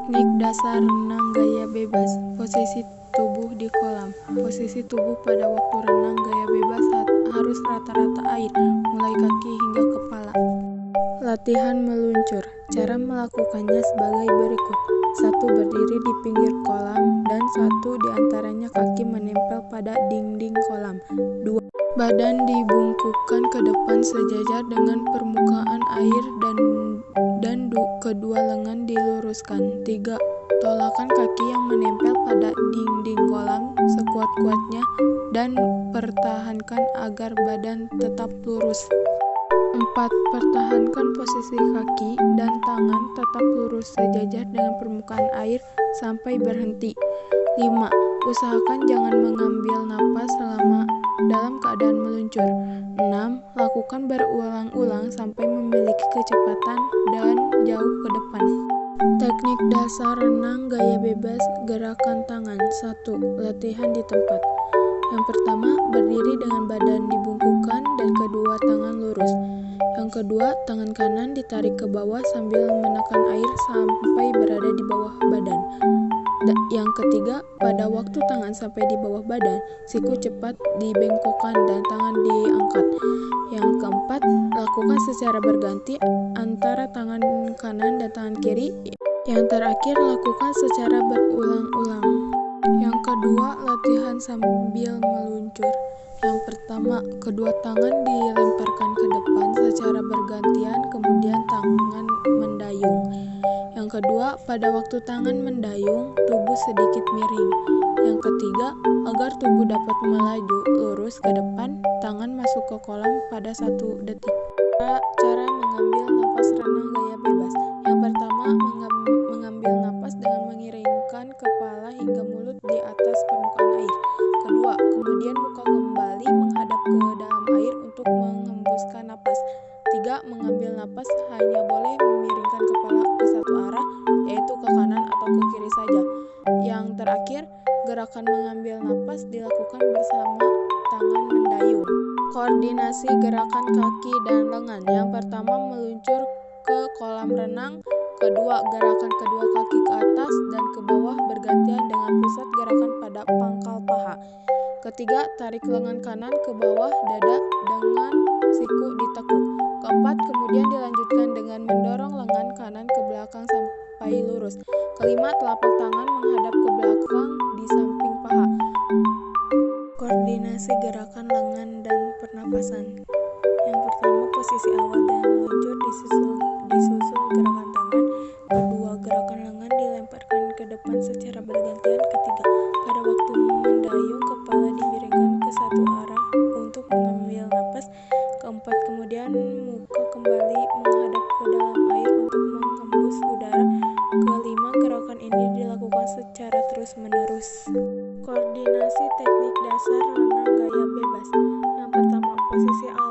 Teknik dasar renang gaya bebas. Posisi tubuh di kolam. Posisi tubuh pada waktu renang gaya bebas harus rata-rata air, mulai kaki hingga kepala. Latihan meluncur. Cara melakukannya sebagai berikut. 1. Berdiri di pinggir kolam dan 1 di antaranya kaki menempel pada dinding kolam. 2. Badan dibungkukkan ke depan sejajar dengan permukaan air dan kedua lengan diluruskan. 3. Tolakkan kaki yang menempel pada dinding kolam sekuat-kuatnya dan pertahankan agar badan tetap lurus. 4. Pertahankan posisi kaki dan tangan tetap lurus sejajar dengan permukaan air sampai berhenti. 5. Usahakan jangan mengambil napas selama dalam keadaan meluncur. 6. Lakukan berulang-ulang sampai memiliki kecepatan dan jauh ke depan. Teknik dasar renang gaya bebas gerakan tangan. 1. Latihan di tempat. Yang pertama, berdiri dengan badan dibungkukkan dan kedua tangan lurus. Yang kedua, tangan kanan ditarik ke bawah sambil menekan air sampai berada di bawah badan. Yang ketiga, pada waktu tangan sampai di bawah badan, siku cepat dibengkokkan dan tangan diangkat. Yang keempat, lakukan secara berganti antara tangan kanan dan tangan kiri. Yang terakhir, lakukan secara berulang-ulang. Yang kedua, latihan sambil meluncur. Yang pertama, kedua tangan dilemparkan ke depan secara bergantian, kemudian tangan mendayung. Yang kedua, pada waktu tangan mendayung, tubuh sedikit miring. Yang ketiga, agar tubuh dapat melaju lurus ke depan, tangan masuk ke kolam pada 1 detik. Cara mengambil napas renang gaya bebas. Yang pertama, mengambil napas dengan mengiringkan kepala hingga mulut di atas permukaan air. Kedua, kemudian muka kembali menghadap ke dalam air untuk menghembuskan napas. 3. Mengambil napas hanya boleh memiringkan kepala ke satu arah, yaitu ke kanan atau ke kiri saja. Yang terakhir, gerakan mengambil napas dilakukan bersama tangan mendayung. Koordinasi gerakan kaki dan lengan. Yang pertama, meluncur ke kolam renang. Kedua, gerakan kedua kaki ke atas dan ke bawah bergantian dengan pusat gerakan pada pangkal paha. Ketiga, tarik lengan kanan ke bawah dada dengan siku ditekuk. Keempat, kemudian dilanjutkan dengan mendorong lengan kanan ke belakang sampai lurus. Kelima, telapak tangan menghadap ke belakang di samping paha. Koordinasi gerakan lengan dan pernapasan. Yang pertama, posisi awal dan meluncur disusul gerakan tangan. Kedua, gerakan lengan dilemparkan ke depan secara bergantian. Ketiga, pada waktu mendayung, kepala dimiringkan ke satu arah untuk mengambil napas. Keempat, kemudian muka kembali menghadap ke dalam air untuk menghembus udara. Kelima, gerakan ini dilakukan secara terus-menerus. Koordinasi teknik dasar renang gaya bebas. Yang pertama, posisi awal